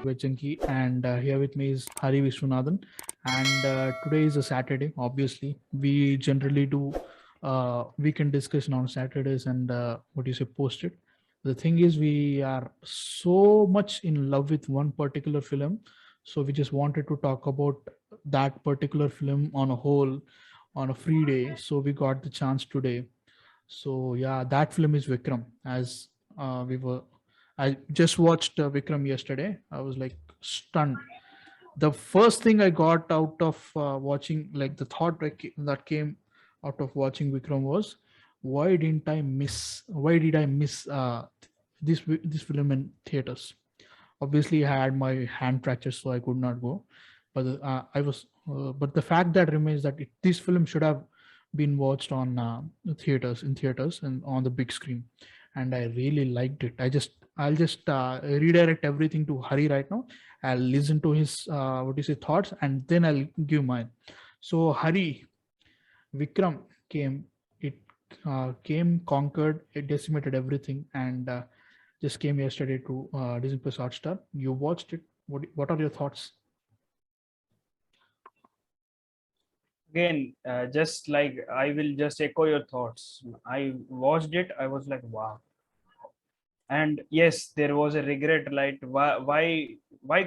Vechanki, and here with me is Hari Vishwanathan. And today is a Saturday. Obviously, we generally do weekend discussion on Saturdays and what you say post it. The thing is, we are so much in love with one particular film, so we just wanted to talk about that particular film on a whole on a free day. So we got the chance today. So yeah, that film is Vikram. As I just watched Vikram yesterday. I was like stunned. The first thing I got out of watching, like the thought that came out of watching Vikram was, why didn't I miss? Why did I miss this film in theaters? Obviously, I had my hand fractured, so I could not go. But I was, but the fact that remains that this film should have been watched on theaters and on the big screen, and I really liked it. I'll just redirect everything to Hari right now. I'll listen to his what is his thoughts, and then I'll give mine. So Hari, Vikram came. It came, conquered, it decimated everything, and just came yesterday to Disney Plus Hotstar. You watched it. What are your thoughts? Again, just like I will just echo your thoughts. I watched it. I was like, wow. And yes, there was a regret. Like, why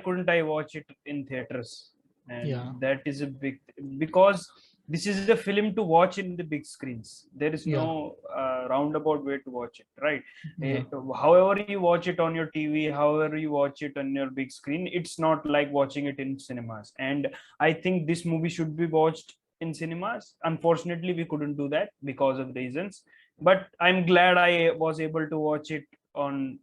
couldn't I watch it in theaters? And Yeah, that is a big because this is a film to watch in the big screens. There is yeah, no roundabout way to watch it, right? yeah, However you watch it on your TV, however you watch it on your big screen, it's not like watching it in cinemas. And I think this movie should be watched in cinemas. Unfortunately, we couldn't do that because of reasons. But I'm glad I was able to watch it on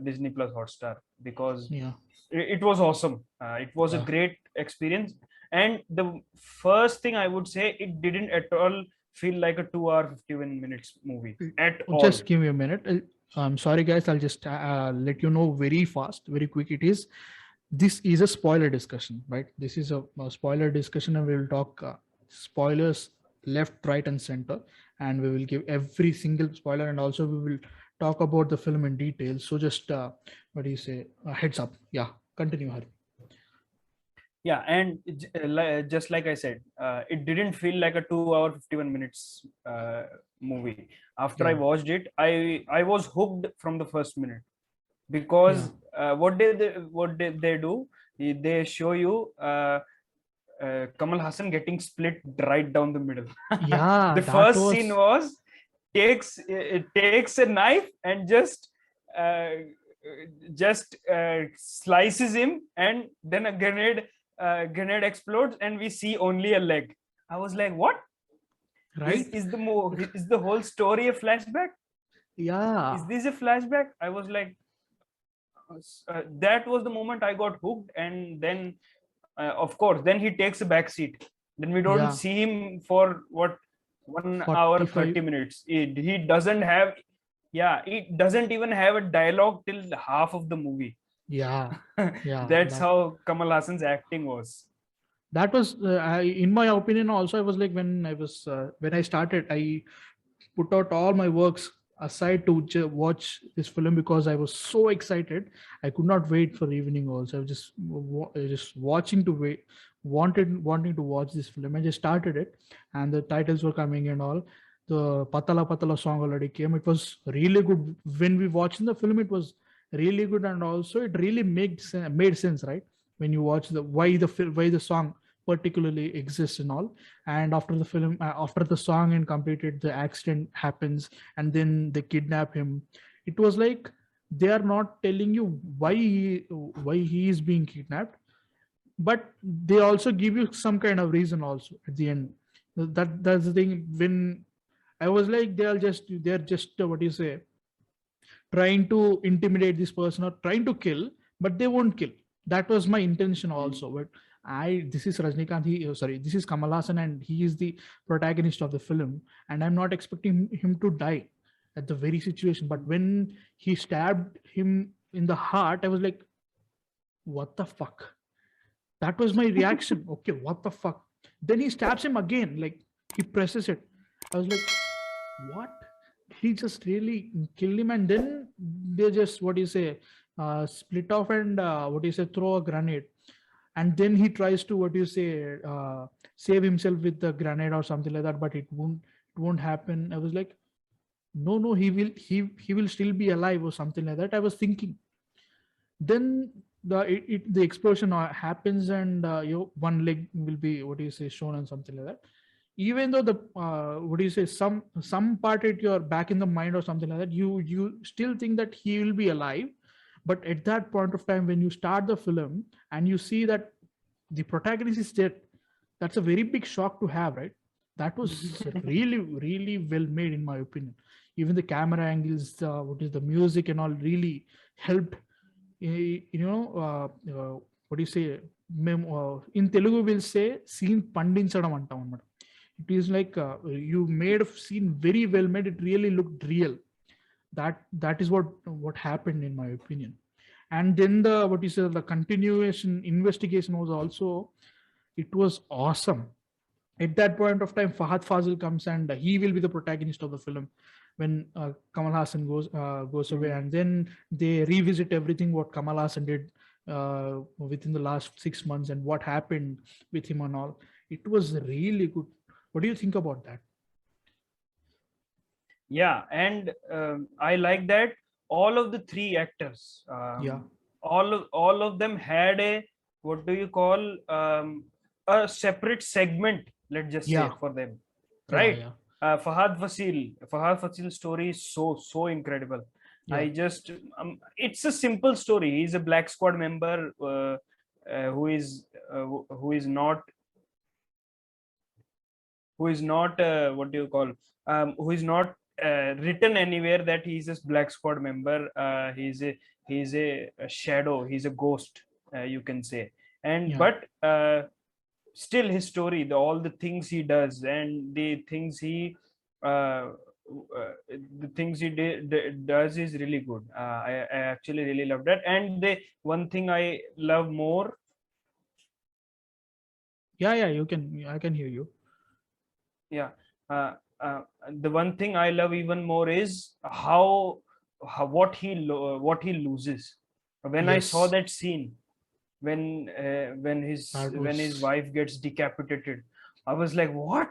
Disney Plus Hotstar because yeah, it was awesome. It was a yeah. great experience. And the first thing I would say, it didn't at all feel like a 2 hour 51 minutes movie at all. Just give me a minute. I'm sorry, guys. I'll just let you know very fast, very quick. This is a spoiler discussion, right? This is a spoiler discussion, and we will talk spoilers left, right, and center, and we will give every single spoiler, and also we will talk about the film in detail. So just what do you say? Heads up. Yeah, continue, Hari. Yeah, and just like I said, it didn't feel like a 2 hour 51 minutes movie. After I Yeah, watched it, I was hooked from the first minute yeah, because what did they do? They show you Kamal Hassan getting split right down the middle. yeah. The That first scene was was takes a knife and uh, slices him, and then a grenade explodes, and we see only a leg. I was like, what right. is the whole story a flashback? Yeah, Is this a flashback? I was like, that was the moment I got hooked. And then of course then he takes a back seat. Then we don't yeah. see him for what, 1 hour 45. 30 minutes. He doesn't have, yeah, it doesn't even have a dialogue till half of the movie. Yeah, yeah. That's how Kamal Hassan's acting was. That was in my opinion also. I was like, when I started, I put out all my works aside to watch this film because I was so excited. I could not wait for evening also. I was just watching to wait, wanting to watch this film. I just started it, and the titles were coming and all. The Patala Patala song already came. It was really good. When we watched the film, it was really good, and also it really made sense, right? When you watch why the song particularly exists and all. And after the film, after the song and completed, the accident happens, and then they kidnap him. It was like they are not telling you why he is being kidnapped, but they also give you some kind of reason also at the end. That's the thing. When I was like, they're just what do you say, trying to intimidate this person or trying to kill, but they won't kill. That was my intention also. But this is Rajnikant. This is Kamal Hassan, and he is the protagonist of the film, and I'm not expecting him to die at the very situation. But when he stabbed him in the heart, I was like, what the fuck? That was my reaction. Okay, what the fuck? Then he stabs him again, like he presses it. I was like, what? He just really killed him, and then they just, what do you say, split off and what do you say, throw a grenade, and then he tries to what do you say, save himself with the grenade or something like that, but it won't happen. I was like, no, he will still be alive or something like that, I was thinking. Then the explosion happens, and one leg will be what do you say, shown and something like that. Even though the what do you say, some part at your back in the mind or something like that, you still think that he will be alive. But at that point of time, when you start the film and you see that the protagonist is dead, that's a very big shock to have, right? That was really really well made in my opinion. Even the camera angles, what is the music and all really helped. What do you say, in Telugu we'll say scene పండించడం అంటాం అన్నమాట. It is like you made a scene very well made, it really looked real. That is what happened in my opinion. And then the what you say, the continuation investigation was also, it was awesome. At that point of time, Fahad Fazil comes, and he will be the protagonist of the film when Kamal Hassan goes away, and then they revisit everything what Kamal Hassan did within the last 6 months and what happened with him and all. It was really good. What do you think about that? Yeah, and I like that all of the three actors, Yeah. all of them had a, what do you call, a separate segment, let's just say, Yeah. for them, Yeah, right? yeah. Fahad Fasil's story is so incredible. Yeah. I just it's a simple story. He's a Black Squad member, who is not what do you call, who is not written anywhere that he's a Black Squad member. He's a shadow, he's a ghost, you can say. And Yeah. but still his story, all the things he does, and the things he uh, does is really good. I actually really love that. And the one thing I love more, Yeah, I can hear you. yeah, uh, uh, the one thing I love even more is what he loses when I saw Yes. that scene, when That his was wife gets decapitated. I was like, what?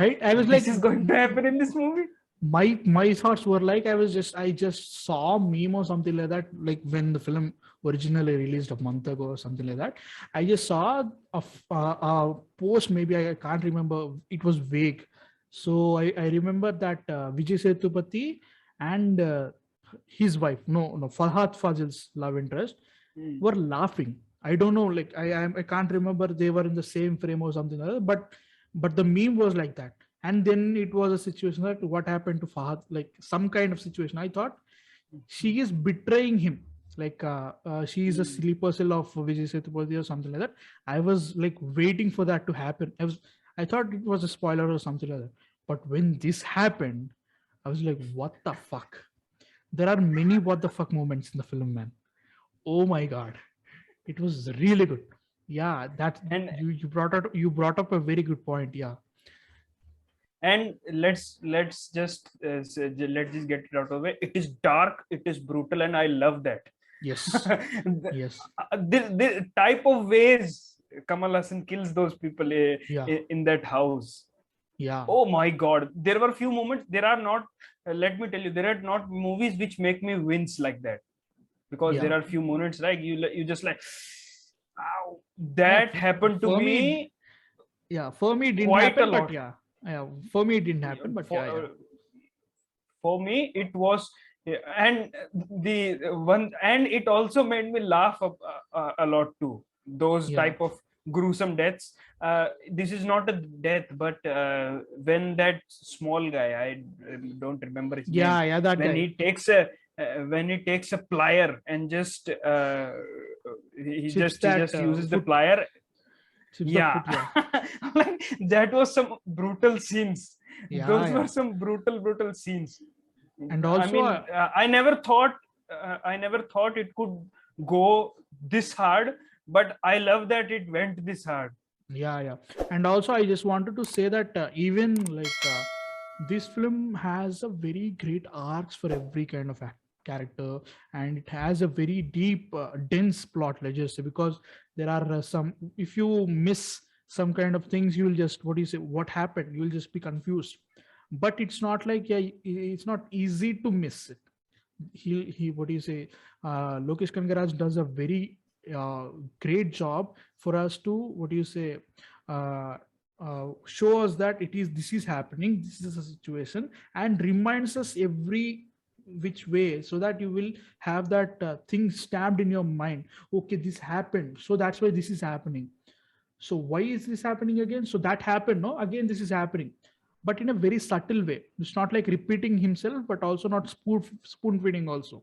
right. I was like, This is going to happen in this movie? my thoughts were like, I just saw a meme or something like that, like when the film originally released a month ago or something like that. I just saw a post, maybe I can't remember, it was vague. So I remember that Vijay Sethupathi and his wife, no, Farhad Fazil's love interest, were laughing. I don't know, like I can't remember they were in the same frame or something like that, but the meme was like that. And then it was a situation that what happened to Fahad, like some kind of situation. I thought she is betraying him, like she is a sleeper cell of Vijay Sethupathi or something like that. I was like waiting for that to happen. I thought it was a spoiler or something like that. But when this happened, I was like, what the fuck? There are many what the fuck moments in the film, man. Oh my god, it was really good. Yeah, that and you brought up a very good point. Yeah. and let's just let's just get it out of the way. It is dark, it is brutal, and I love that. Yes. the, Yes. the type of ways Kamal Hassan kills those people Yeah. in that house. Yeah. Oh my god, there were few moments. There are not, let me tell you, there are not movies which make me wince like that, because Yeah. there are few moments like you just like, ow, Yeah. that happened to For me, me yeah. For me, it didn't quite a happen, but lot. yeah. Yeah. For me, it didn't happen, but for yeah. Yeah. for me it was, and the one, and it also made me laugh a lot too, those Yeah. type of gruesome deaths. This is not a death, but when that small guy, I don't remember his name, Yeah. Yeah. That when guy. he takes a when he takes a plier and just Chips he that just uses the foot. plier. Chips the Yeah. foot. Yeah. Like, that was some brutal scenes. Yeah. Those were Yeah. some brutal scenes. And I also, mean, I never thought it could go this hard, but I love that it went this hard. yeah. Yeah. And also, I just wanted to say that even like this film has a very great arcs for every kind of character, and it has a very deep, dense plot, let's just say, because there are some, if you miss some kind of things, you will just, what do you say, what happened, you will just be confused. But it's not like, yeah, it's not easy to miss it. He what do you say, Lokesh Kangaraj does a very uh, great job for us to, what do you say, uh, show us that it is, this is happening, this is a situation, and reminds us every which way, so that you will have that thing stamped in your mind. Okay, this happened, so that's why this is happening. So why is this happening again? So that happened, no, again this is happening, but in a very subtle way. It's not like repeating himself, but also not spoon feeding also.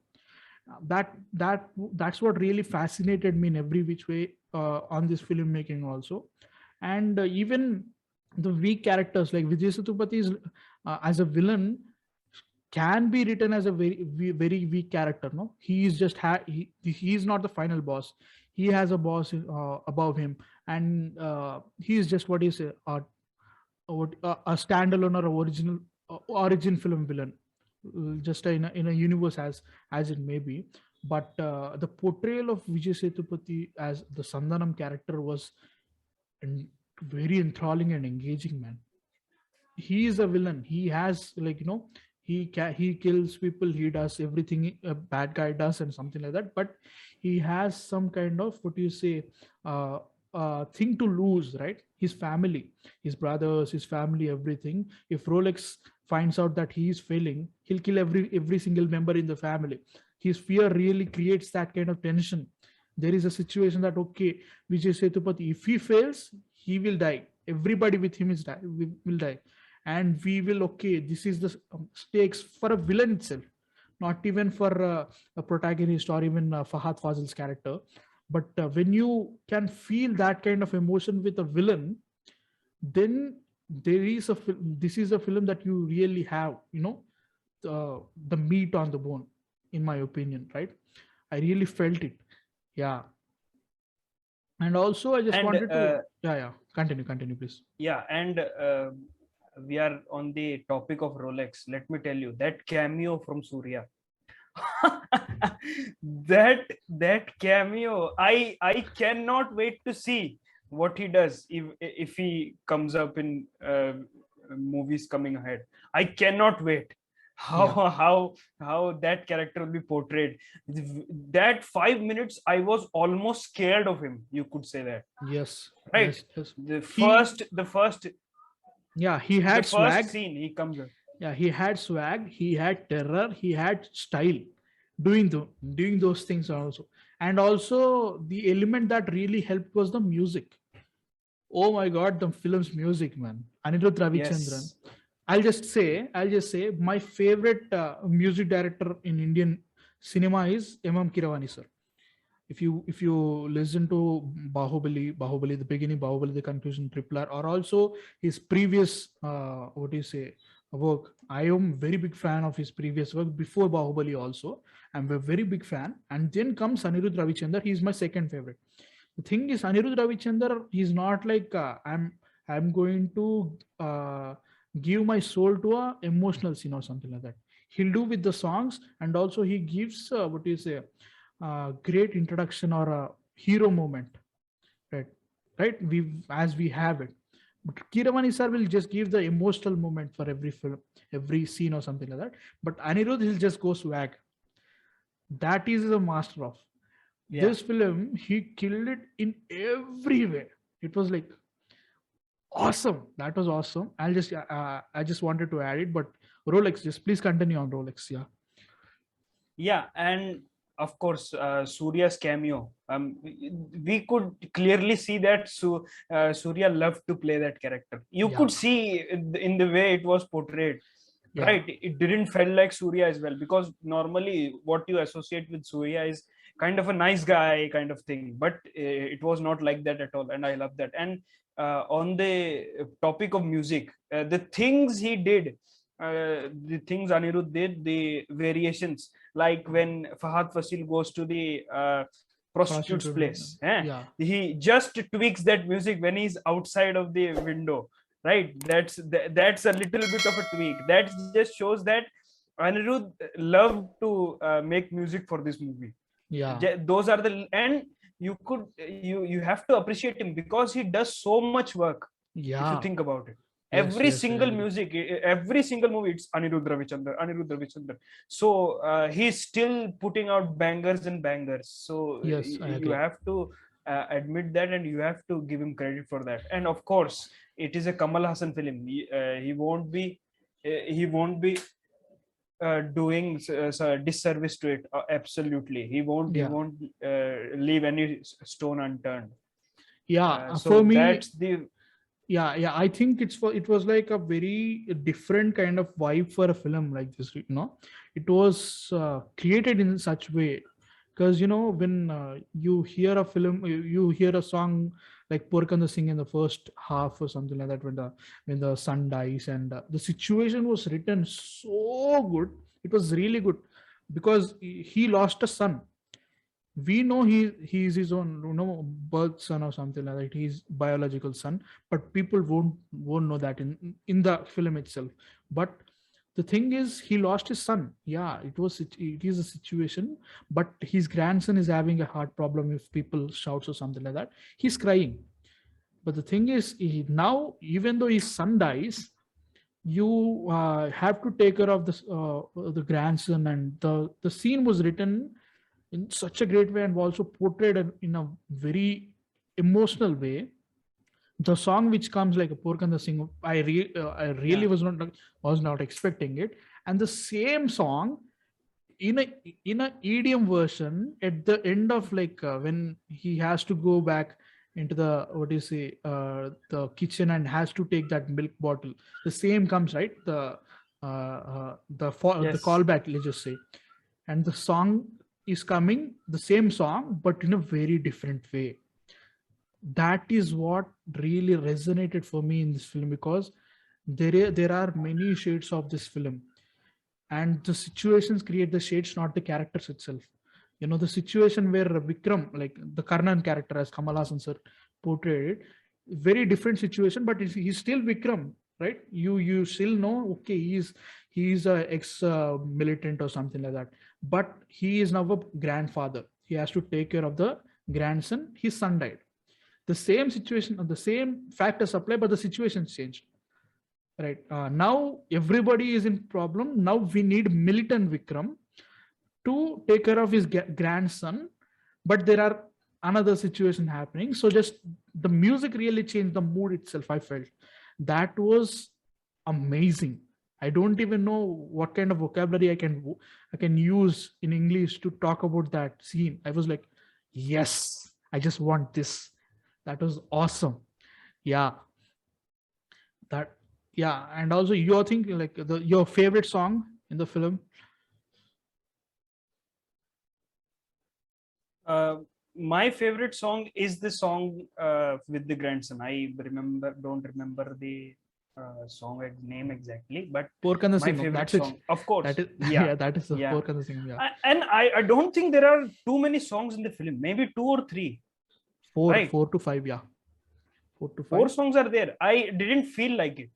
That's what really fascinated me in every which way on this filmmaking also. And even the weak characters like Vijay Sethupathi is, as a villain, can be written as a very weak character. No, he is just he is not the final boss. He has a boss above him, and he is just, what is a standalone or original origin film villain, just in a universe as it may be. But the portrayal of Vijay Sethupathi as the Sandanam character was very enthralling and engaging, man. He is a villain. He has, like, he kills people, he does everything a bad guy does and something like that, but he has some kind of, what do you say, uh, thing to lose, right? His family, his brothers, his family, everything. If Rolex finds out that he is failing, he'll kill every single member in the family. His fear really creates that kind of tension. There is a situation that, okay, Vijay Sethupathi, if he fails, he will die, everybody with him is die, will die. And we will, okay, this is the stakes for a villain itself, not even for a protagonist or even Fahad Fazil's character. But when you can feel that kind of emotion with a villain, then there is this is a film that you really have, the meat on the bone, in my opinion, right? I really felt it. Yeah. And also I just And wanted to, yeah, continue please. yeah, and we are on the topic of Rolex. Let me tell you that cameo from Surya. That cameo, I cannot wait to see what he does if he comes up in movies coming ahead. I cannot wait how Yeah. how that character will be portrayed. That 5 minutes I was almost scared of him, you could say that, Yes. right? Yes. Yes. the He, first the first yeah, he the had first swag. scene he comes up. Yeah, he had swag, he had terror, he had style, doing the doing those things also. And also the element that really helped was the music. Oh my god, the film's music, man. Anirudh Ravichandran. Yes, I'll just say my favorite music director in Indian cinema is M. Kiravani sir. If you listen to Bahubali, the beginning, Bahubali, the conclusion, Triple R, or also his previous what do you say, work. I am very big fan of his previous work before Bahubali also. I'm a very big fan. And then comes Anirudh Ravichandar. He's my second favorite. The thing is, Anirudh Ravichandar, he's not like I'm going to give my soul to a emotional scene or something like that. He'll do with the songs, and also he gives what do you say, great introduction or a hero moment, right? Right, we as we have it. But Kiravani sir will just give the emotional moment for every film, every scene or something like that. But Anirudh, he'll just go swag. That is the master of yeah. this film. He killed it in every way. It was like awesome. That was awesome. I just wanted to add it, but Rolex, just please continue on Rolex. Yeah. Yeah, and of course, Surya's cameo. We could clearly see that Surya loved to play that character. You Yeah. could see in the way it was portrayed, Yeah. right? It didn't feel like Surya as well, because normally what you associate with Surya is kind of a nice guy kind of thing, but it was not like that at all, and I love that. And on the topic of music, the things he did, the things Anirudh did, the variations, like when Fahad Fasil goes to the prostitute's Prostitute. place, Yeah. he just tweaks that music when he's outside of the window, right? That's a little bit of a tweak that just shows that Anirudh loved to make music for this movie. Yeah, Those are the, and you have to appreciate him because he does so much work. If you yeah, think about it, yes, every yes, I single agree. music, every single movie, it's Anirudh Ravichandran. So he's still putting out bangers and bangers. So Yes, I you agree. have to admit that, and you have to give him credit for that. And of course, it is a Kamal Hassan film. He won't be doing disservice to it. Absolutely, he Yeah, won't leave any stone unturned. yeah. For So me, that's the, yeah, I think it was like a very different kind of vibe for a film like this. It was created in such way, because when you hear a film, you hear a song like Porkanda Singh in the first half or something like that, when the son dies, and the situation was written so good. It was really good, because he lost a son. We know he's his own birth son or something like that, he's biological son, but people won't know that in the film itself. But the thing is, he lost his son. Yeah, it is a situation, but his grandson is having a heart problem. If people shouts or something like that, he's crying. But the thing is, now, even though his son dies, you have to take care of the grandson, and the scene was written in such a great way, and also portrayed in a very emotional way. The song which comes like a pork and the sing, I really yeah, was not expecting it. And the same song in a EDM version at the end of, like, when he has to go back into the, what do you say, the kitchen, and has to take that milk bottle. The same comes, right? The yes, callback, let's just say. And the song is coming, the same song, but in a very different way. That is what really resonated for me in this film, because there are many shades of this film, and the situations create the shades, not the characters itself. The situation where Vikram, like the Karnan character, as Kamal Hassan sir portrayed it, very different situation, but he's still Vikram, right? You still know, okay, he's a ex militant or something like that, but he is now a grandfather. He has to take care of the grandson. His son died. The same situation, the same factors apply, but the situations changed. Right, now everybody is in problem. Now we need militant Vikram to take care of his grandson, but there are another situation happening. So just the music really changed the mood itself. I felt that was amazing. I don't even know what kind of vocabulary I can use in English to talk about that scene. I was like, yes, I just want this. That was awesome. Yeah, that yeah. And also, you're thinking like your favorite song in the film. uh, my favorite song is the song with the grandson. Don't remember the name exactly, but Pork and the my Singam. favorite That's it. song, of That course, is yeah, yeah. That is the yeah. Pork and the Singam. Yeah, And I don't think there are too many songs in the film, maybe two or three, four, right? 4 to 5. Yeah, 4 to 5. Four songs are there. I didn't feel like it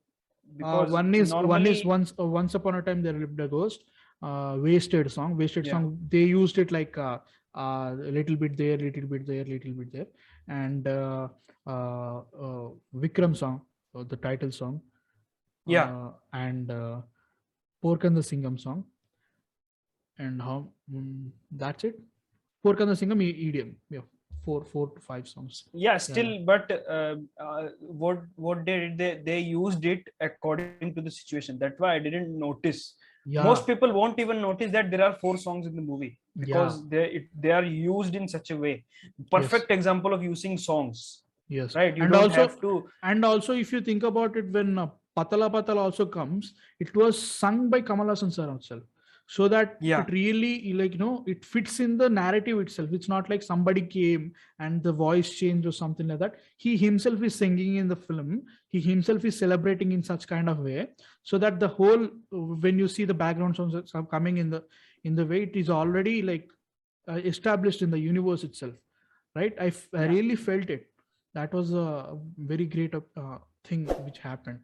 because One is normally, once upon a time there lived a ghost. Wasted song. Wasted yeah, song. They used it like a little bit there, little bit there, little bit there, and Vikram song, the title song, yeah. and Pork and the Singam song, and that's it. Pork and the Singam EDM. Yeah, 4 to 5 songs. Yeah, Yeah, yeah, still, but what they used it according to the situation. That's why I didn't notice. Most yeah, people won't even notice that there are four songs in the movie yeah. because they are used in such a way. Yes, Perfect example of using songs, yes. right? You And don't also, have to. if you think about it, when Patala Patala also comes, it was sung by Kamal Hassan sir himself, so that Yeah, it really, like, it fits in the narrative itself. It's not like somebody came and the voice changed or something like that. He himself is singing in the film. He himself is celebrating in such kind of way, so that the whole, when you see the background songs that are coming in the way, it is already like established in the universe itself, right? I yeah. really felt it. That was a very great thing which happened.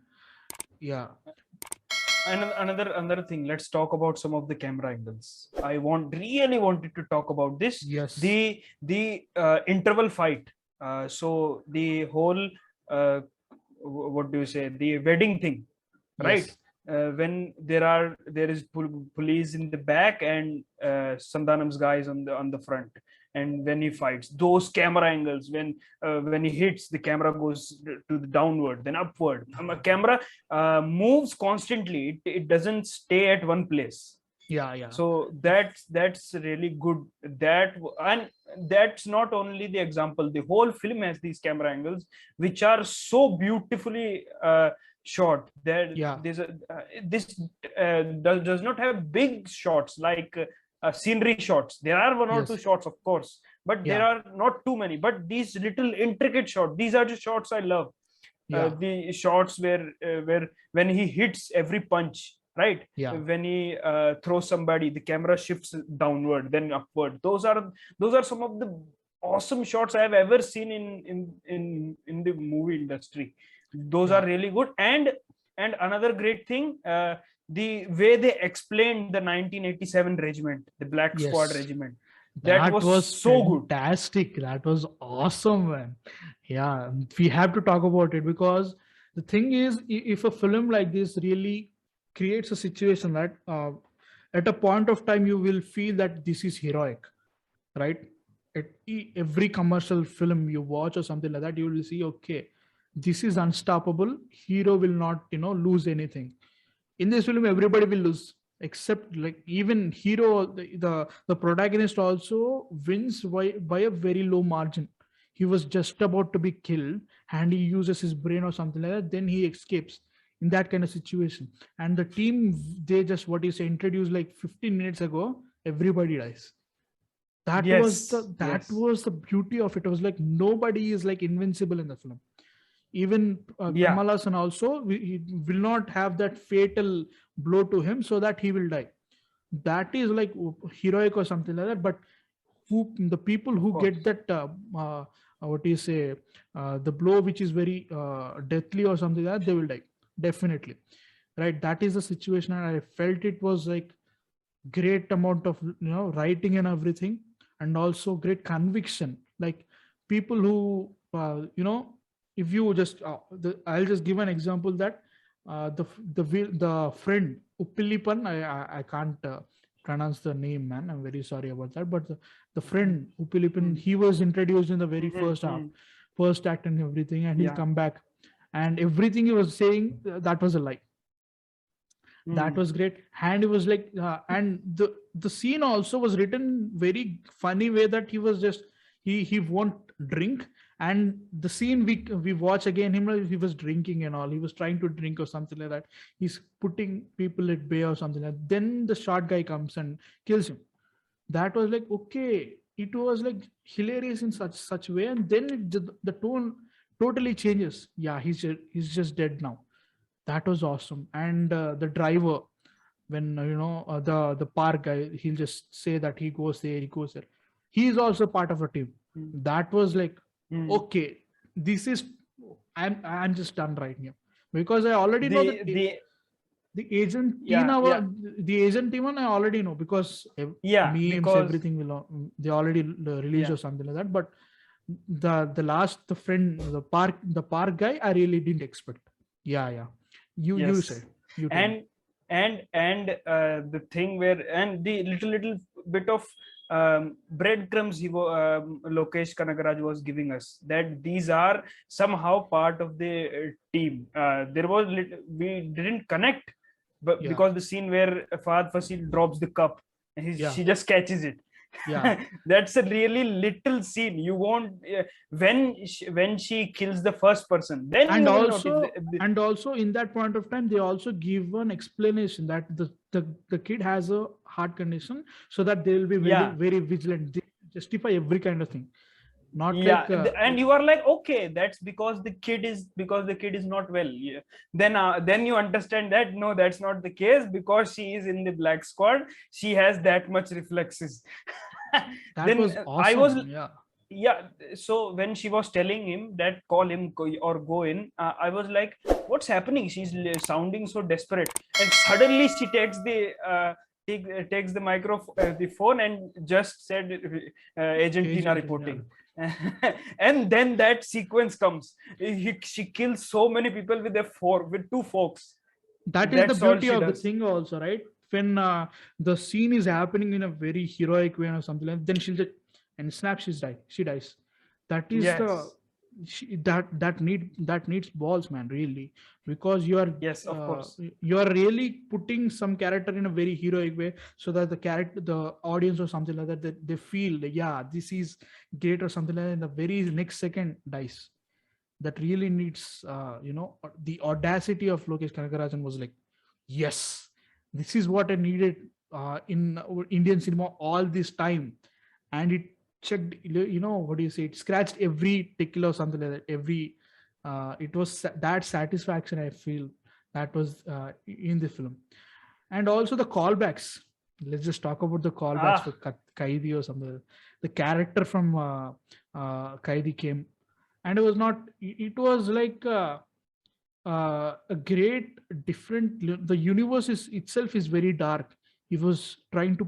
Yeah, And another thing, let's talk about some of the camera angles. I really wanted to talk about this. Yes. The interval fight. So the whole what do you say, the wedding thing, right? Yes. When there is police in the back and Sandanam's guys on the front, and when he fights, those camera angles, when he hits, the camera goes to the downward, then upward. A camera moves constantly. It doesn't stay at one place. Yeah. Yeah. So that's really good. And that's not only the example. The whole film has these camera angles which are so beautifully shot. Yeah. This does not have big shots like scenery shots. There are one or two Yes. shots, of course, but there Yeah. are not too many. But these little intricate shots, these are the shots I love. Yeah. The shots where when he hits every punch, right? Yeah. When he throws somebody, the camera shifts downward, then upward. Those are some of the awesome shots I have ever seen in the movie industry. Those are Yeah. really good. And another great thing, the way they explained the 1987 regiment, the Black Squad Yes. regiment, that That was was so good. fantastic. That was awesome, man. Yeah, we have to talk about it because the thing is, if a film like this really creates a situation that at a point of time you will feel that this is heroic, right? Every commercial film you watch or something like that, you will see, okay, this is unstoppable. Hero will not, lose anything. In this film everybody will lose except like even hero, the protagonist also wins by a very low margin. He was just about to be killed and he uses his brain or something like that, then he escapes in that kind of situation. And the team, they just, what you say, introduced like 15 minutes ago, everybody dies. that was the Yes, that yes. was the beauty of it. It was like nobody is like invincible in the film. Even Yeah. Kamal Hassan also, he will not have that fatal blow to him so that he will die. That is like heroic or something like that. But the people Of who course. get that what do you say, the blow which is very deathly or something like that, they will die definitely, right? That is the situation, and I felt it was like great amount of writing and everything, and also great conviction. Like people who if you just I'll just give an example that the friend Uppilipan, I can't pronounce the name, man, I'm very sorry about that, but the friend Uppilipan, Mm. he was introduced in the very Mhm, first half, mhm. first act and everything, and he'll Yeah. come back, and everything he was saying, that was a lie. That Mm. was great. And it was like and the scene also was written very funny way, that he was just, he won't drink. And the scene we watch again, him like he was drinking and all, he was trying to drink or something like that, he's putting people at bay or something like that. Then the short guy comes and kills him. That was like, okay, it was like hilarious in such way. And then the tone totally changes. Yeah, he's just dead now. That was awesome. And the driver, when the park guy, he'll just say that he goes there, he goes there, he is also part of a team. Mm. That was like, Mm. okay, this is, I'm just done right here, because I already know that The the agent Yeah, Tina, yeah, the agent team, I already know, because yeah, memes, because everything will they already released yeah. or something like that. But the last, the friend, the park guy, I really didn't expect. Yeah, yeah. You Yes. said, you tell me. And the thing where, and the little bit of breadcrumbs Lokesh Kanagaraj was giving us, that these are somehow part of the team. We didn't connect, but Yeah, because the scene where Fahad Fasil drops the cup, and yeah, she just catches it. yeah. That's a really little scene. You won't when she kills the first person, then and you will notice also and also in that point of time, they also give an explanation that the kid has a heart condition, so that they will be very yeah. very vigilant. They justify every kind of thing, not Yeah, like and you are like, okay, that's because the kid is not well. Yeah. Then you understand that no, that's not the case, because she is in the Black Squad, she has that much reflexes. that Then was I was awesome. Yeah, yeah, so when she was telling him that call him or go in, I was like, what's happening? She's sounding so desperate, and suddenly she takes the the phone and just said, Argentina Agent, reporting. And then that sequence comes. She kills so many people with with two forks. that is the That's all beauty she of the does. thing also, right? When the scene is happening in a very heroic way or something like, then she'll just and snap, she dies. That is the Yes, that needs balls, man, really, because yes, of course. you are really putting some character in a very heroic way, so that the character, the audience or something like that, they feel like, yeah, this is great or something like that, in the very next second dies. That really needs, the audacity of Lokesh Kanagarajan was like, yes, this is what I needed in Indian cinema all this time. And it checked, what do you say, it scratched every tickle or something like that, every it was that satisfaction I feel that was in the film. And also the callbacks. Let's just talk about the callbacks for Ah, Kaidi or something. The character from Kaidi came, and it was not. It was like a great different. The universe is itself is very dark. He was trying to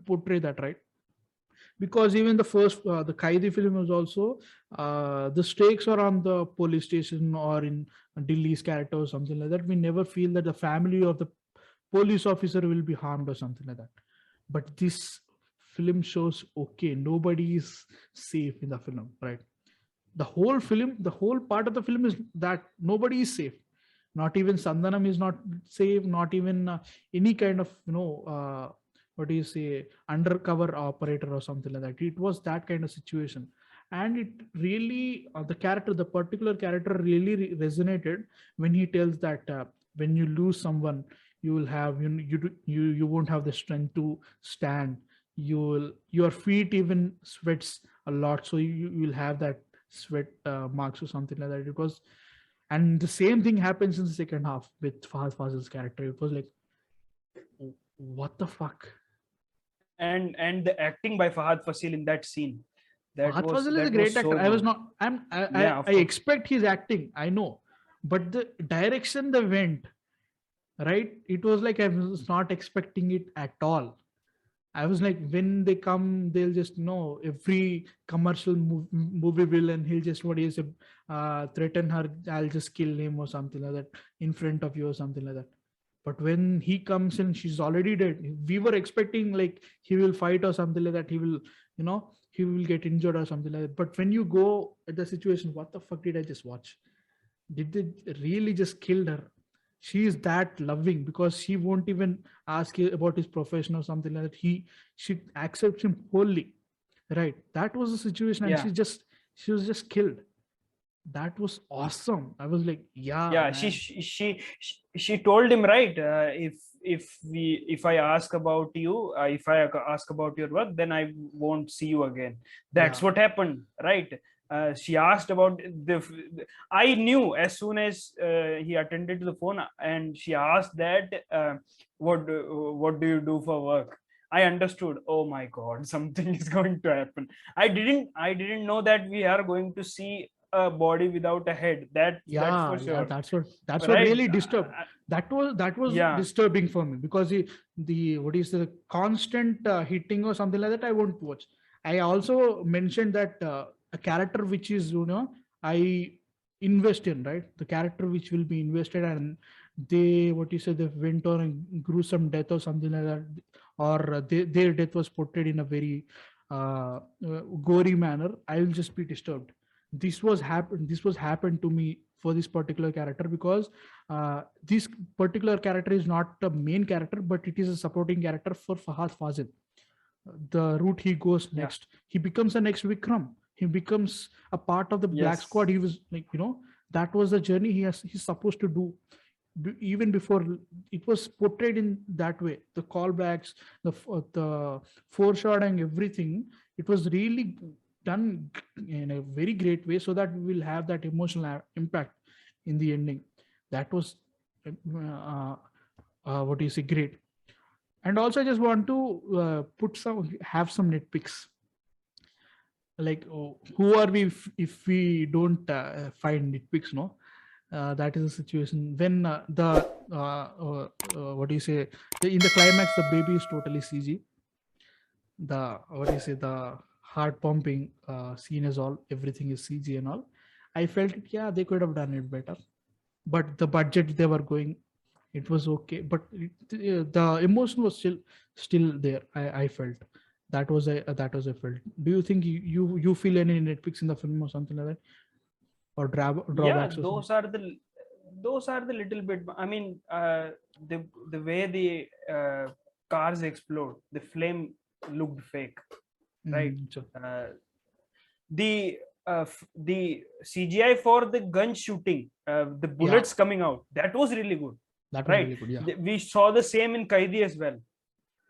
portray that, right? Because even the first the Kaidi film was also the stakes are on the police station or in Delhi's character or something like that. We never feel that the family of the police officer will be harmed or something like that. But this film shows, okay, nobody is safe in the film, right? The whole part of the film is that nobody is safe. Not even Sandanam is not safe. Not even any kind of what do you say, undercover operator or something like that. It was that kind of situation, and it really the particular character really resonated when he tells that when you lose someone, you will have you won't have the strength to stand. Your feet even sweats a lot, so you will have that sweat marks or something like that. It was, and the same thing happens in the second half with Fahad Fazil's character. It was like, what the fuck? and the acting by Fahad Fasil in that scene, Fahad Fazil is a that was great actor. so I was good. not. Yeah, I of course. expect his acting. I know, but the direction they went, right. It was like I was not expecting it at all. I was like, when they come, they'll just know every commercial movie villain. He'll just what he is, threaten her. I'll just kill him or something like that in front of you or something like that. But when he comes in, she's already dead. We were expecting like he will fight or something like that. He will get injured or something like that. But when you go at the situation, what the fuck did I just watch? Did they really just killed her? She is that loving because she won't even ask about his profession or something like that. She accepts him wholly, right? That was the situation, and Yeah, she was just killed. That was awesome. I was like, yeah, yeah. man. She told him, right, if I ask about you, if I ask about your work, then I won't see you again. That's Yeah, what happened, right? She asked about I knew as soon as he attended to the phone and she asked that, what do you do for work. I understood, oh my god, something is going to happen. I didn't know that we are going to see a body without a head. That's for yeah. sure, That's what right? really disturbed. That was Yeah, disturbing for me because the what is the constant hitting or something like that. I won't watch. I also mentioned that a character which is I invest in, right, the character which will be invested, and they what you say, they went on a gruesome death or something like that, or their death was portrayed in a very gory manner. I will just be disturbed. This was happened to me for this particular character because this particular character is not the main character, but it is a supporting character for Fahad Fazil. The route he goes yeah, next, he becomes the next Vikram. He becomes a part of the Black Squad. yes, He was like, that was the journey he's supposed to do. Even before it was portrayed in that way, the callbacks, the foreshadowing, everything, it was really done in a very great way, so that we will have that emotional impact in the ending. That was what do you say, great. And also I just want to have some nitpicks. like, oh, who are we if we don't find nitpicks, no? That is the situation when what do you say, in the climax the baby is totally CG. The what do you say, the heart pumping scene is all, everything is CG and all. I felt it, yeah, they could have done it better, but the budget they were going, it was okay, but the emotion was still there. I felt that was a felt. Do you think you feel any nitpicks in the film or something like that, or Yeah, drawbacks or something? those are the little bit. I mean, the way the cars explode, the flame looked fake, right? Sure. uh, the CGI for the gun shooting, the Yeah, bullets coming out, that was really good, that was right? really good. Yeah. We saw the same in Kaidi as well.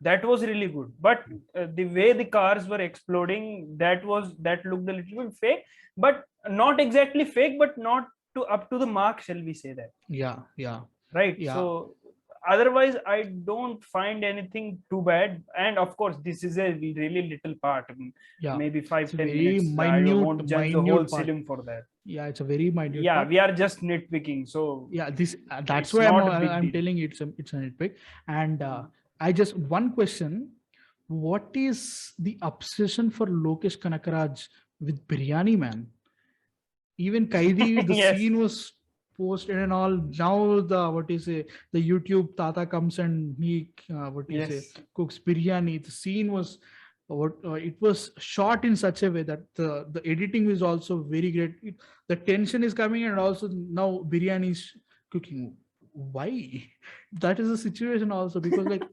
That was really good, but the way the cars were exploding, that looked a little bit fake, but not exactly fake, but not to up to the mark, shall we say that? Yeah. Yeah. Right. Yeah. So otherwise I don't find anything too bad, and of course this is a really little part. Yeah. Maybe It's five a ten very minutes I minute won't judge the whole part. film for that. Yeah, it's a very minute Yeah, part. we are just nitpicking, so Yeah, this that's it's why not a big I'm deal. telling you it's a nitpick. And I just, one question: what is the obsession for Lokesh Kanakaraj with Biryani, man? Even Kaidi, the Yes, scene was posted and all. Now the what is it? The YouTube Tata comes and he what is it, yes, cooks biryani. The scene was what it was shot in such a way that the editing is also very great. The tension is coming, and also now biryani is cooking. Why? That is the situation also, because like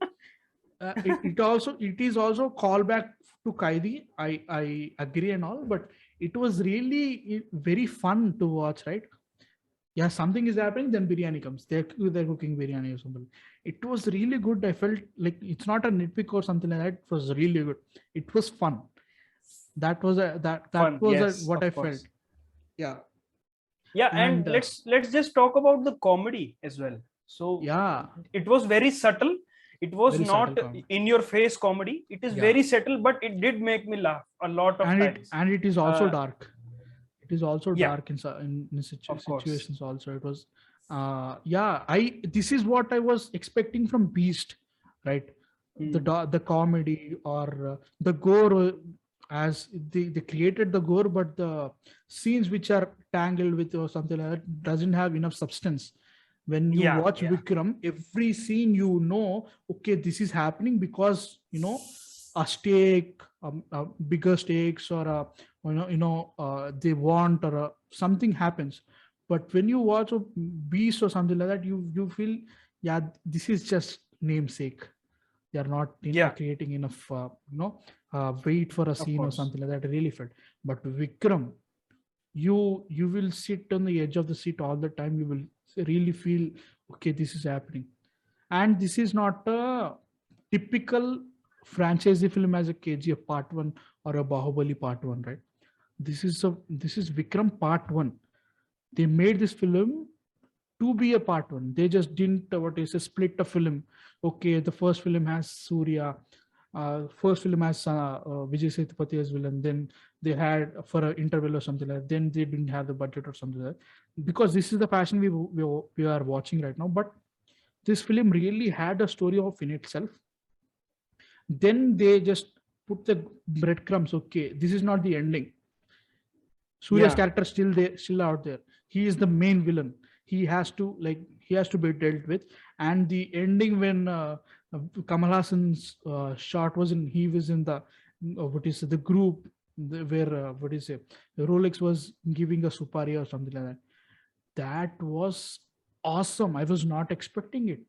it is also callback to Kaidi. I agree and all, but it was really very fun to watch, right? Yeah, something is happening, then biryani comes. They're cooking biryani or something. It was really good. I felt like it's not a nitpick or something like that. It was really good. It was fun. That was that fun, was yes, what I of felt. course. Yeah. Yeah, and And let's just talk about the comedy as well. So yeah, it was very subtle. It was very subtle not comedy. in your face comedy. It is Yeah, very subtle, but it did make me laugh a lot of times. and it is also uh, dark. It is also yeah, dark in of course. situations also. It was yeah, I this is what I was expecting from Beast, right? Hmm. The comedy or the gore, as they created the gore, but the scenes which are tangled with or something like that doesn't have enough substance. When you Yeah, watch yeah, Vikram, every scene, you know, okay, this is happening because, a stake, a bigger stakes, or a, they want, or something happens. But when you watch a Beast or something like that, you feel, yeah, this is just namesake. They are not yeah, creating enough weight for a of scene or course. something like that. I really felt. But Vikram, you will sit on the edge of the seat all the time. You will really feel, okay, this is happening. And this is not a typical franchise film as a KGF part 1 or a Bahubali part 1, right? This is Vikram part 1. They made this film to be a part 1. They just didn't what is a split a film. Okay, the first film has Surya, first film has Vijay Sethupathi as villain. Then they had for an interval or something like that. Then they didn't have the budget or something like that. Because this is the fashion we are watching right now. But this film really had a story of in itself. Then they just put the breadcrumbs. Okay, this is not the ending. Surya's Yeah, character still there, still out there. He is the main villain. He has to be dealt with. And the ending when Kamal Hassan's shot was in, he was in the what is it, the group, where what is it, Rolex was giving a supari or something like that. That was awesome. I was not expecting it,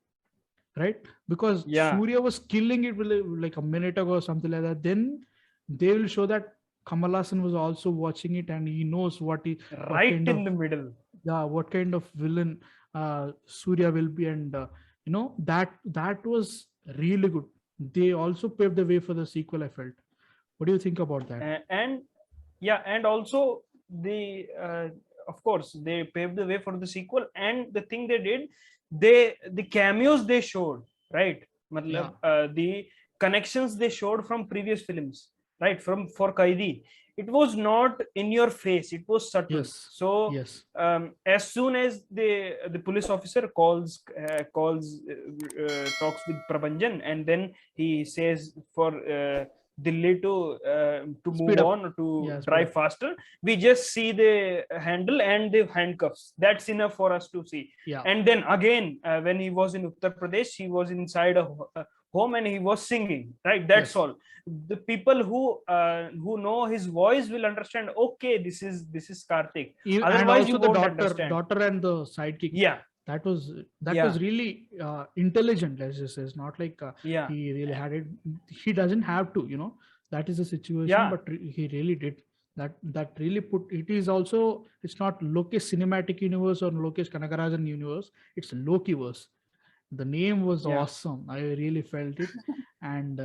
right? Because yeah, Surya was killing it with like a minute ago or something like that. Then they will show that Kamal Hassan was also watching it, and he knows what right kind in of, the middle. yeah, what kind of villain Surya will be. And that was really good. They also paved the way for the sequel, I felt. What do you think about that? And yeah, and also of course they paved the way for the sequel. And the thing they did, the cameos they showed, right? Yeah. The connections they showed from previous films, right? For Kaidi, it was not in your face, it was subtle. Yes. So Yes. as soon as the police officer talks with Prabhanjan, and then he says for Delhi to move Speed up. on, to Yeah. Speed drive up. faster, we just see the handle and the handcuffs. That's enough for us to see. Yeah. And then again, when he was in Uttar Pradesh, he was inside a home and he was singing, right? That's Yes. all. The people who know his voice will understand, okay, this is Karthik. And Otherwise you also the won't daughter, understand. and the sidekick. Yeah, That was yeah, really intelligent. Let's just say, it's not like yeah, he really had it. He doesn't have to, that is the situation, yeah, but he really did. That really put it is also, it's not Lokesh cinematic universe or Lokesh Kanagarajan universe. It's Lokiverse. The name was yeah, awesome. I really felt it, and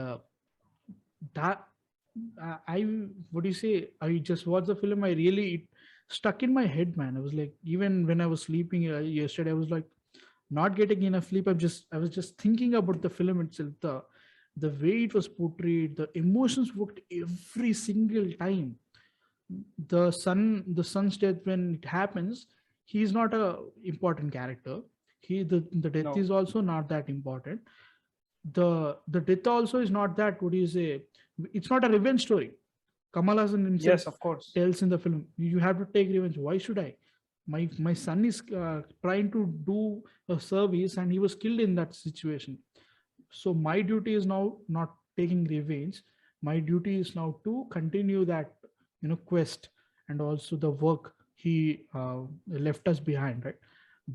that I what do you say? I just watched the film. I really it stuck in my head, man. I was like, even when I was sleeping yesterday, I was like not getting enough sleep. I was just thinking about the film itself, the way it was portrayed, the emotions worked every single time. The son's death, when it happens, he's not a important character. The death no, is also not that important. The death also is not that, what do you say, it's not a revenge story. Kamal Hassan himself yes, of course, tells in the film, you have to take revenge. Why should I? My son is trying to do a service and he was killed in that situation. So my duty is now not taking revenge. My duty is now to continue that, quest, and also the work he left us behind, right?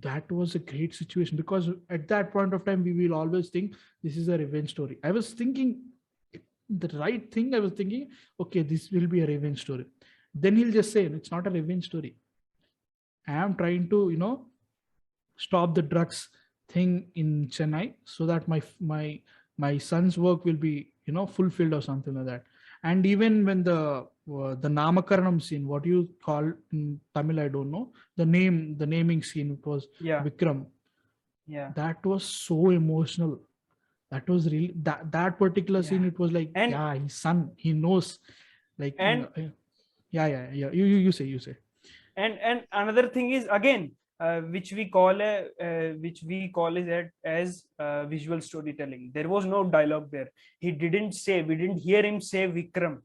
That was a great situation, because at that point of time we will always think this is a revenge story. I was thinking the right thing. I was thinking, okay, this will be a revenge story. Then he'll just say it's not a revenge story. I am trying to, stop the drugs thing in Chennai, so that my son's work will be, fulfilled or something like that. And even when the Namakaranam scene, what you call in Tamil, I don't know the naming scene. It was yeah, Vikram. yeah, That was so emotional. That was really that particular yeah. scene. It was like, and yeah, his son, he knows, like, and yeah, yeah, yeah. You say. and another thing is, again, which we call is as visual storytelling. There was no dialogue there. We didn't hear him say Vikram,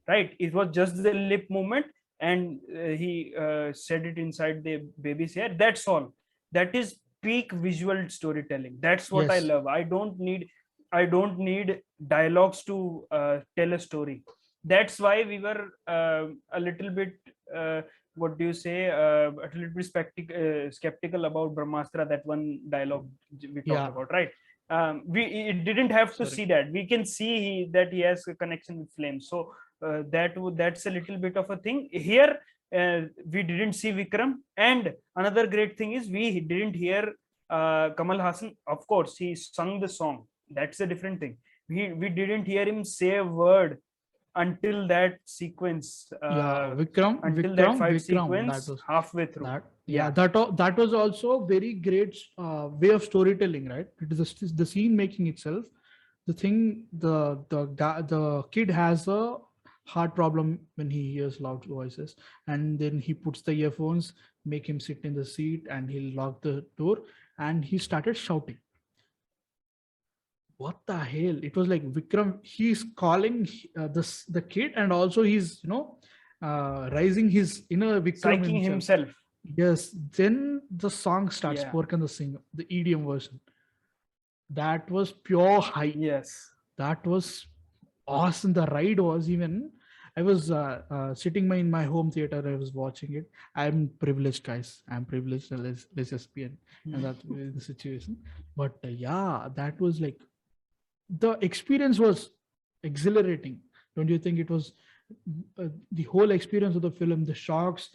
right? It was just the lip movement, and he said it inside the baby's hair. That's all. That is peak visual storytelling. That's what I Yes. love. I don't need dialogues to tell a story. That's why we were a little bit, what do you say, a little bit skeptical about Brahmastra, that one dialogue we talked Yeah. about, right? We it didn't have to Sorry. see that. We can see that he has a connection with flames. So that's a little bit of a thing here. We didn't see Vikram, and another great thing is we didn't hear Kamal Hassan. Of course, he sung the song. That's a different thing. We didn't hear him say a word until that sequence, Yeah, Vikram, until that Vikram, fight Vikram. That sequence was halfway through. that. Yeah, Yeah, that was also very great way of storytelling, right? It is the scene making itself. The thing, the kid has a heart problem when he hears loud voices, and then he puts the earphones, make him sit in the seat, and he'll lock the door, and he started shouting. What the hell? It was like Vikram, he's calling the kid, and also he's, rising his inner Vikram psyching himself. himself. Yes. Then the song starts, Yeah, Pork and the Singer, the EDM version. That was pure high. yes, That was awesome. The ride was even, I was sitting in my home theater, I was watching it. I'm privileged, guys. I'm privileged. Let's just be in that the situation. But yeah, that was like, the experience was exhilarating. Don't you think? It was the whole experience of the film, the shocks,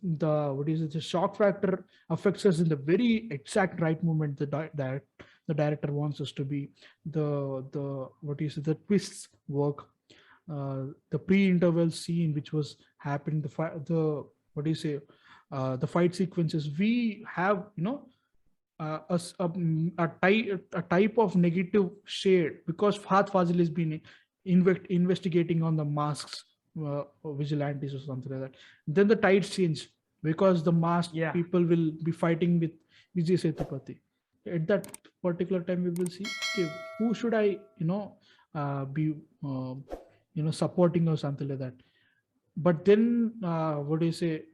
the what is it, the shock factor affects us in the very exact right moment that the director wants us to be. The what is it, the twists work, the pre-interval scene which was happening, the what do you say, the fight sequences, we have, a type of negative shade, because Fahad Fazil is being investigating on the masks, vigilantes or something like that. Then the tides change because the masked Yeah. people will be fighting with Vijay Sethupathi. At that particular time, we will see, okay, who should I, be, supporting or something like that. But then, what do you say?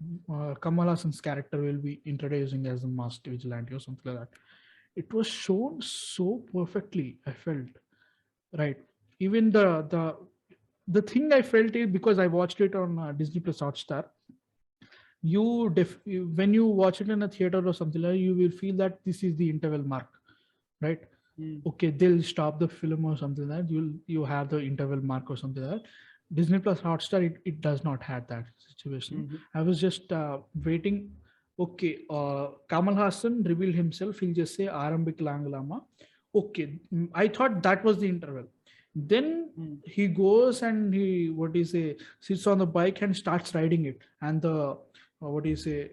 Kamal Hassan's character will be introducing as the masked vigilante or something like that. It was shown so perfectly. I felt right. Even the thing I felt is because I watched it on Disney Plus Hotstar. When you watch it in a theater or something like that, you will feel that this is the interval mark, right? Okay, they'll stop the film or something like that. You have the interval mark or something like that. Disney Plus Hotstar, it does not have that situation. I was just waiting. Okay, Kamal Hassan revealed himself. He'll just say Arambik Langlama. Okay, I thought that was the interval. Then he goes and he, what do you say, sits on the bike and starts riding it. And what do you say,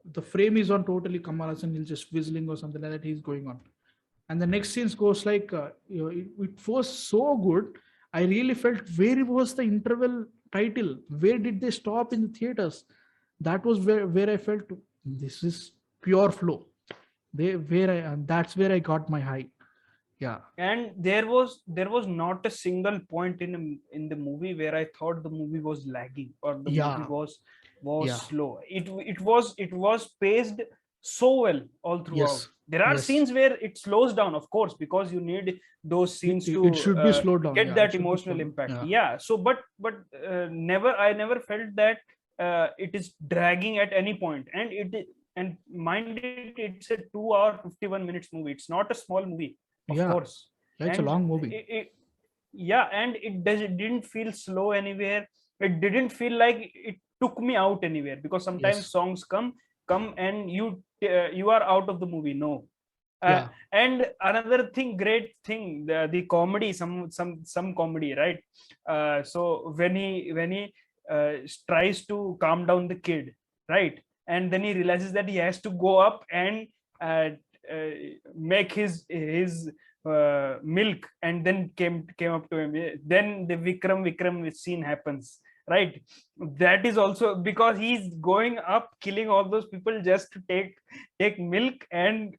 the frame is on totally Kamal Hassan. He's just whistling or something like that. He's going on, and the next scenes goes like, it was so good. I really felt, where was the interval title, where did they stop in the theaters? That was where I felt this is pure flow. And that's where I got my high. Yeah. And there was not a single point in the movie where I thought the movie was lagging or the movie Yeah. was Yeah. slow. It was paced so well all throughout. Yes. There are Yes. scenes where it slows down, of course, because you need those scenes to It should be slowed down. get Yeah, it that should be emotional slowed down. impact. Yeah. Yeah. So I never felt that it is dragging at any point. And mind it, it's a 2 hour 51 minutes movie. It's not a small movie, of Yeah. course. It's a And long movie. yeah, and it didn't feel slow anywhere. It didn't feel like it took me out anywhere, because sometimes Yes. songs come and you are out of the movie. No. uh, Yeah. and another thing, great thing, the comedy, some comedy, right? So when he tries to calm down the kid, right, and then he realizes that he has to go up and uh, uh, make his milk, and then came up to him. Then the Vikram scene happens, right? That is also because he's going up killing all those people just to take milk and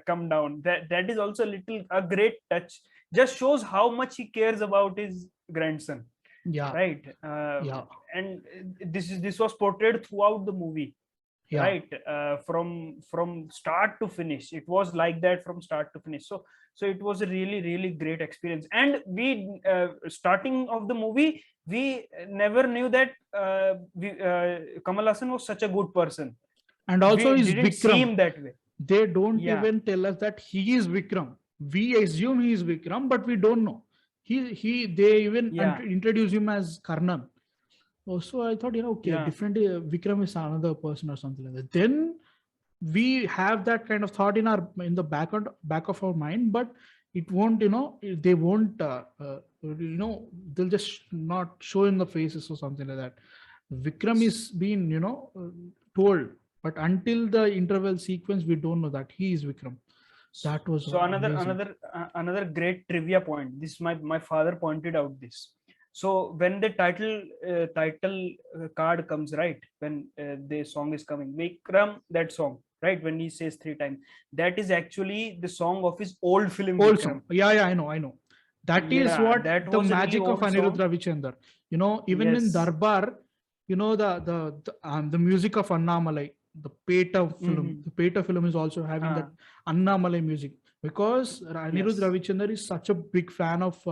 come down. That is also a great touch. Just shows how much he cares about his grandson, Yeah. right? Yeah. And this was portrayed throughout the movie, Yeah. right? From start to finish, it was like that from start to finish. So it was a really, really great experience. And we starting of the movie, we never knew that Kamal Hassan was such a good person. And also We is didn't see Vikram. him that way. They don't Yeah. even tell us that he is Vikram. We assume he is Vikram, but we don't know. They even Yeah. introduce him as Karnan. Also, I thought, okay, Yeah. different. Vikram is another person or something like that. Then we have that kind of thought in the back of our mind, but it won't, they won't, they'll just not show in the faces or something like that. Vikram is being, told, but until the interval sequence, we don't know that he is Vikram. That was So amazing. another great trivia point. This my father pointed out this. So when the title card comes, right, when the song is coming, Vikram, that song, right, when he says 3 times, that is actually the song of his old film Old Vikram. song. Yeah, I know. That is Yeah, what that the was a really magic of old Anirudh song. Ravichandar. Even in Yes. Darbar, the music of Annamalai, the Peta film. Mm-hmm. The Peta film is also having that Annamalai music, because Anirudh Yes. Ravichandar is such a big fan of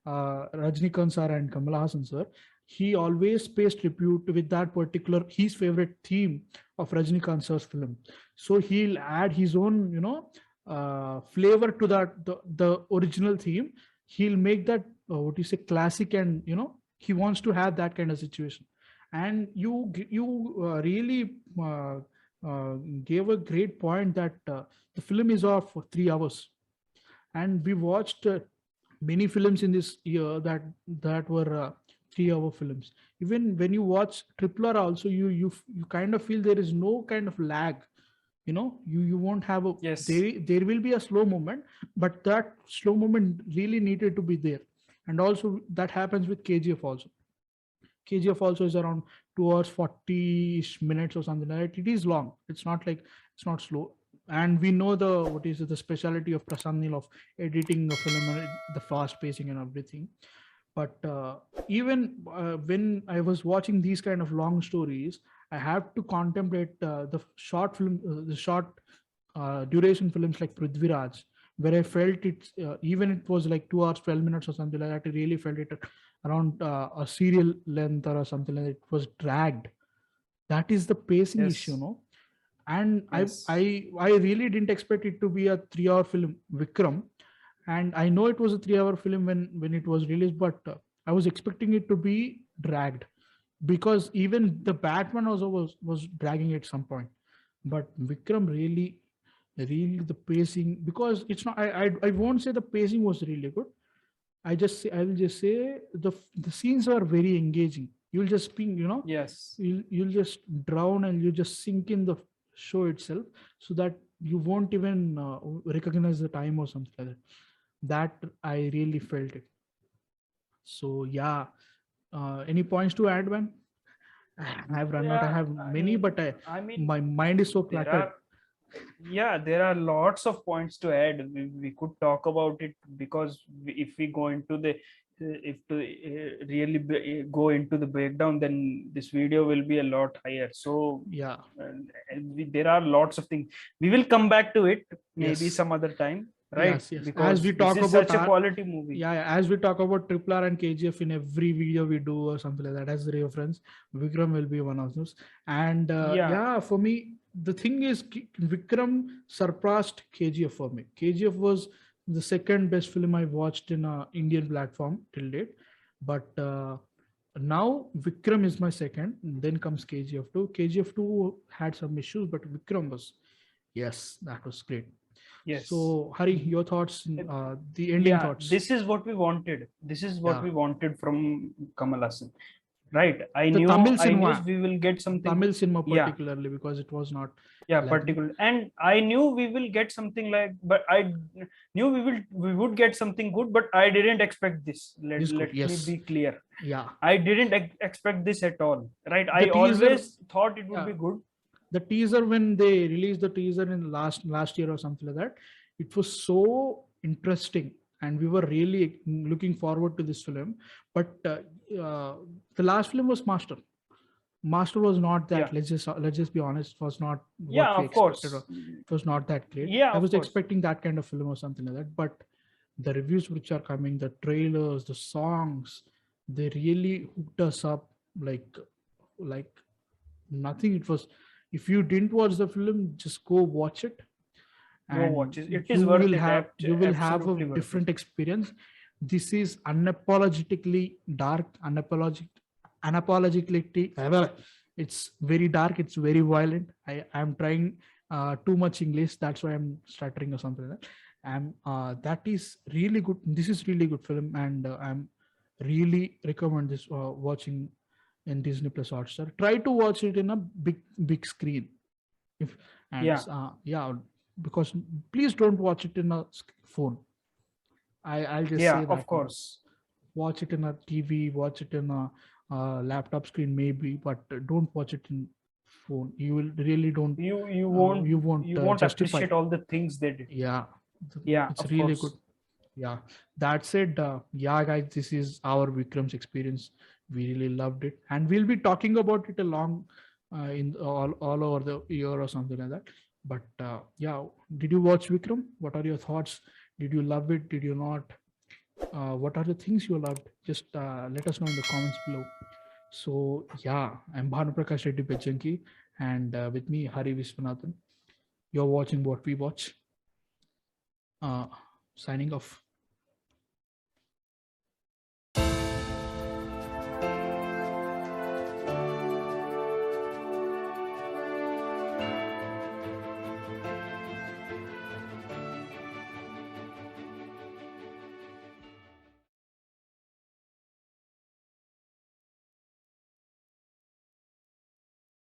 Rajnikant sir and Kamal Hassan sir. He always pays tribute with that particular his favorite theme of Rajnikant sir's film. So he'll add his own, flavor to the original theme. He'll make that, what you say, classic, and he wants to have that kind of situation. And you really gave a great point that the film is of 3 hours, and we watched many films in this year that were 3 hour films. Even when you watch Triple R also, you kind of feel there is no kind of lag. You won't have a, Yes. there will be a slow moment, but that slow moment really needed to be there. And also that happens with KGF also. KGF also is around 2 hours 40 minutes or something like that. It is long. It's not like it's not slow. And we know the what is it, the specialty of Prasad Neel of editing a film, and the fast pacing and everything. But even when I was watching these kind of long stories, I have to contemplate the short film, the short duration films like Prithviraj, where I felt it, even it was like 2 hours 12 minutes or something like that. I really felt it around a serial length or something like that. It was dragged. That is the pacing issue, Yes. no? And Yes. I really didn't expect it to be a 3 hour film, Vikram. And I know it was a 3 hour film when it was released, but I was expecting it to be dragged, because even the Batman also was dragging at some point. But Vikram really the pacing, because it's not, I won't say the pacing was really good. I will just say the scenes are very engaging. You'll just being, Yes. you'll just drown and you just sink in the show itself, so that you won't even recognize the time or something like that. That I really felt it. So yeah, any points to add, man? I've run out. I Yeah. have many, but I mean, my mind is so there cluttered. are, yeah, there are lots of points to add. We could talk about it, because if we go into the if to really go into the breakdown, then this video will be a lot higher. So Yeah. there are lots of things. We will come back to it maybe Yes. some other time, right? Yes. As we Because this talk is about such a our, quality movie. yeah, as we talk about Triple R and KGF in every video we do or something like that as a reference, Vikram will be one of those. And Yeah. yeah, for me, the thing is, Vikram surpassed KGF for me. KGF was the second best film I watched in a Indian platform till date, but now Vikram is my second. Then comes KGF 2. KGF 2 had some issues, but Vikram was, yes, that was great. Yes. So Hari, your thoughts, the ending Yeah, thoughts. this is what we wanted. This is what Yeah, we wanted from Kamal Hassan, right? I the knew, Tamil I knew cinema, we will get something. Tamil cinema Yeah, particularly, because it was not yeah, like, particular. And I knew we will get something like, but I knew we would get something good, but I didn't expect this. this good. Let me Yes, be clear. yeah. I didn't expect this at all, right? The I teaser, always thought it would yeah, be good. the teaser when they released the teaser in last year or something like that, it was so interesting, and we were really looking forward to this film. But the last film was Master was not Yeah, that. Let's just be honest. Was not yeah, what we of expected. Or course. it was not that great. Yeah, I of was course. expecting that kind of film or something like that. But the reviews which are coming, the trailers, the songs, they really hooked us up like nothing. It was, if you didn't watch the film, just go watch it, Go and watch it. It you is worth will it. have you will have a Absolutely worth it. different experience. This is unapologetically dark, unapologetically, it's very dark, it's very violent. I'm trying too much English, that's why I'm stuttering or something like that. And that is really good. This is really good film, and I'm really recommend this watching in Disney Plus Hotstar. Try to watch it in a big screen. If and Yeah, yeah, because please don't watch it in a phone. I'll just yeah, say of that now. course. Watch it in a TV, watch it in a laptop screen maybe, but don't watch it in phone. You will really don't. You You won't you won't justify. appreciate all the things they did. Yeah, Yeah, it's of really good. course. Yeah, that said, yeah, guys, this is our Vikram's experience. We really loved it, and we'll be talking about it along in all over the year or something like that. But yeah, did you watch Vikram? What are your thoughts? Did you love it? Did you not? What are the things you loved? Just let us know in the comments below. So yeah, I'm Bhanu Prakash Reddy Pechanki, and with me Hari Viswanathan. You're watching What We Watch. Uh, Signing off.